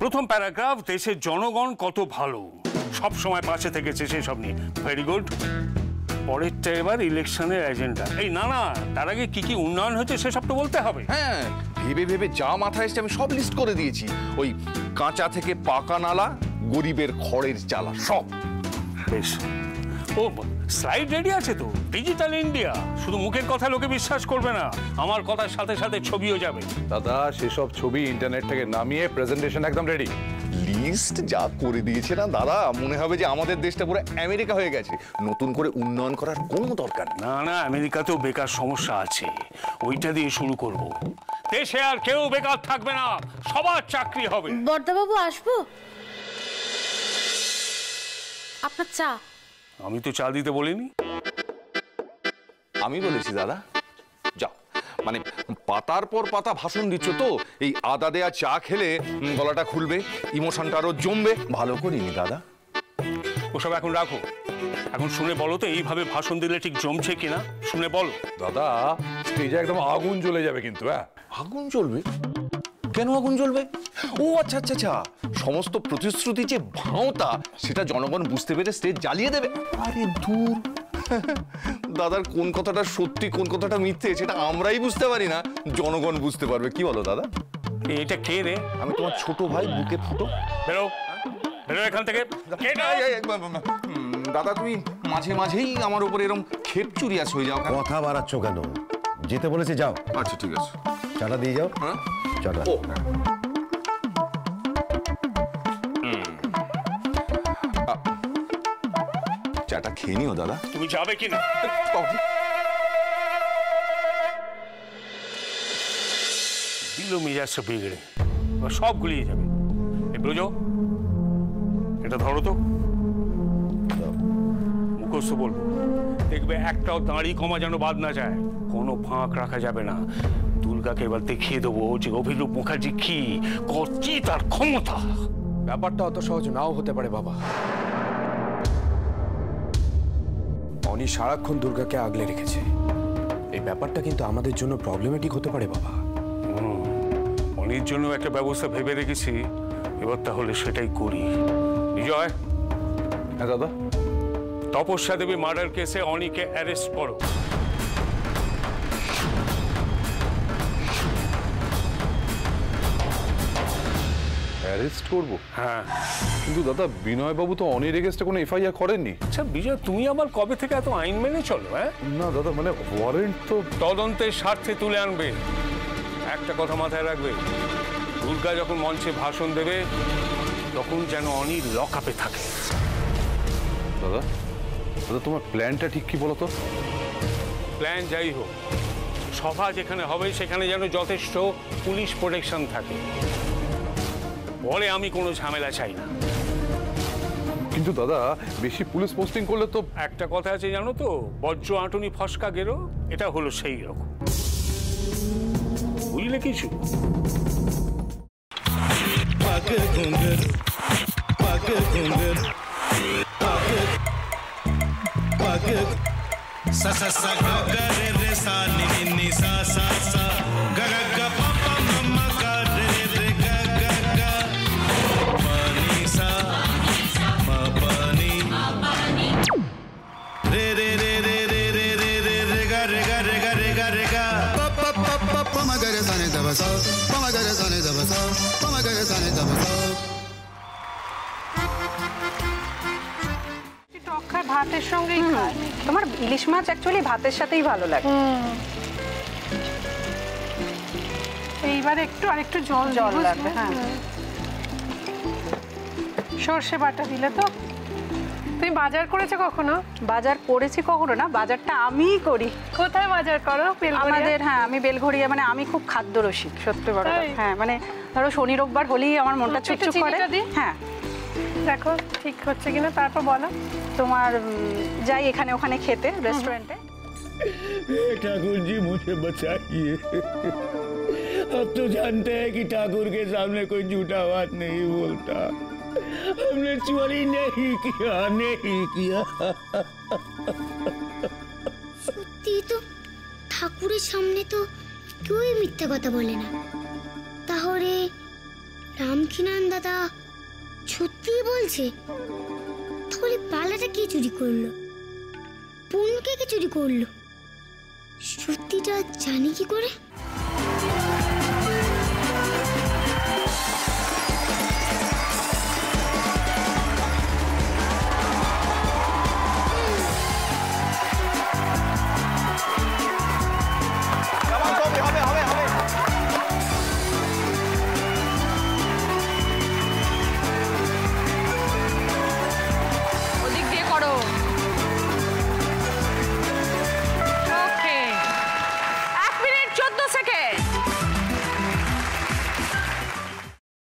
প্রথম প্যারাগ্রাফ, দেশের জনগণ কত ভালো, সব সময় পাশে থেকেছে, সেসব নিয়ে ভেরি গুড। পরেরটা এবার ইলেকশনের এজেন্ডা। এই না না, তার আগে কি কি উন্নয়ন হয়েছে সেসব তো বলতে হবে। হ্যাঁ, ভেবে ভেবে যা মাথায় এসছে আমি সব লিস্ট করে দিয়েছি। ওই কাঁচা থেকে পাকা নালা, গরিবের খড়ের চালা, সব। বেশ। ও স্লাইড রেডি আছে তো, ডিজিটাল ইন্ডিয়া। শুধু মুখের কথা লোকে বিশ্বাস করবে না, আমার কথার সাথে সাথে ছবিও যাবে। দাদা সেসব ছবি ইন্টারনেট থেকে নামিয়ে প্রেজেন্টেশন একদম রেডি। লিস্ট যা করে দিয়েছে না দাদা, মনে হবে যে আমাদের দেশটা পুরো আমেরিকা হয়ে গেছে। নতুন করে উন্নয়ন করার কোনো দরকার নেই। না না, আমেরিকাতেও বেকার সমস্যা আছে, ওইটা দিয়ে শুরু করব। দেশে আর কেউ বেকার থাকবে না, সবার চাকরি হবে। বর্দাবাবু আসবো? আপনার চা। আমি তো চা দিতে বলিনি। আমি বলেছি দাদা, যাও। মানে পাতার পর পাতা ভাষণ দিচ্ছ তো, এই আদা দেয়া চা খেলে গলাটা খুলবে, ইমোশনটা আরো জমবে। ভালো করিনি দাদা। ওসব এখন রাখো, এখন শুনে বলো তো এইভাবে ভাষণ দিলে ঠিক জমছে কিনা, শুনে বলো। দাদা স্টেজে একদম আগুন জ্বলে যাবে কিন্তু। হ্যাঁ, আগুন জ্বলবে? কেন আগুন জ্বলবে? ও আচ্ছা আচ্ছা আচ্ছা, সমস্ত প্রতিশ্রুতি যে ভাঁওতা সেটা জনগণ বুঝতে পেরে স্টেজ জ্বালিয়ে দেবে। আরে দূর, দাদার কোন কথাটা সত্যি কোন কথাটা মিথ্যে সেটা আমরাই বুঝতে পারি না, জনগণ বুঝতে পারবে। কি বলো দাদা? এটা কে রে? আমি তোমার ছোট ভাই বুকে ফুটো। বেরো বেরো এখান থেকে। দাদা তুমি মাঝে মাঝেই আমার উপর এরকম ক্ষেপ চুরিয়াস হয়ে যাও। কথা বাড়াচ্ছ কেন? যেতে বলেছে যাও। আচ্ছা ঠিক আছে, চাটা দিয়ে যাও। হ্যাঁ চাটা। চাটা খেয়ে নিও দাদা। তুমি যাবে কিনা? দিল মেজাজটা বিগড়ে, সব গুলিয়ে যাবে। বুঝো, এটা ধরো তো, মুখস্থ বলবো, দেখবে একটাও দাঁড়ি কমা যেন বাদ না যায়, কোনো ফাঁক রাখা যাবে না। দুর্গাকে এবার দেখিয়ে দেবো যে অভিরূপ মুখার্জি কি করছি, তার ক্ষমতা। ব্যাপারটা অত সহজ নাও হতে পারে বাবা। অনি সারাক্ষণ দুর্গাকে আগলে রেখেছে, এই ব্যাপারটা কিন্তু আমাদের জন্য প্রবলেমেটিক হতে পারে বাবা। অনির জন্য একটা ব্যবস্থা ভেবে রেখেছি, এবার তাহলে সেটাই করি। বিজয়। হ্যাঁ দাদা। তপস্যা দেবী মার্ডার কেসে অনিকে অ্যারেস্ট করো। অ্যারেস্ট করবো? হ্যাঁ। কিন্তু দাদা বিনয় বাবু তো অনির এগেইনস্টে কোনো এফআইআর করেননি। আচ্ছা বিজয়, তুমি আবার কবে থেকে এত আইন মেনে চলো? হ্যাঁ না দাদা, মানে ওয়ারেন্ট তো তদন্তের স্বার্থে তুলে আনবে। একটা কথা মাথায় রাখবে, দুর্গা যখন মঞ্চে ভাষণ দেবে তখন যেন অনি লকআপে থাকে। দাদা দাদা তোমার প্ল্যানটা ঠিক কি বলো তো? প্ল্যান যাই হোক, সভা যেখানে হবে সেখানে যেন যথেষ্ট পুলিশ প্রোটেকশন থাকে, পরে আমি কোনো ঝামেলা চাই না। কিন্তু দাদা বেশি পুলিশ পোস্টিং করলে তো। একটা কথা আছে জানো তো, বজ্র আঁটুনি ফসকা গেরো, এটা হলো সেই রকম, বুঝলে কিছু? ভাতের সঙ্গেই খায়। তোমার ইলিশ মাছ অ্যাকচুয়ালি ভাতের সাথেই ভালো লাগে। এইবার একটু আরেকটু জল জল লাগবে। হ্যাঁ, সর্ষে বাটা দিলে তো। তুমি বাজার করেছো কখনো? বাজার করেছি কখনো না, বাজারটা আমিই করি। কোথায় বাজার করো? আমাদের, হ্যাঁ আমি বেলঘড়িয়া, মানে আমি খুব খাদ্য রসিক, সত্যি বড়। হ্যাঁ মানে ধরো শনি রোববার হলেই আমার মনটা চুপচুপ করে। হ্যাঁ দেখো ঠিক হচ্ছে কিনা, তারপর বলো। তোমার যাই এখানে ওখানে খেতে রেস্টুরেंटे। ठाकुर जी मुझे बचाइए, अब तो जानते हैं कि ठाकुर के सामने कोई झूठा बात नहीं बोलता। हमने चोरी नहीं किया, नहीं किया। সত্যি তো, ঠাকুরের সামনে তো কেউই মিথ্যা কথা বলে না। তাহলে রামকিনান দাদা সত্যি বলছে? তাহলে পালাটা কে চুরি করলো? পুনকে কে চুরি করলো? সত্যিটা জানি কি করে?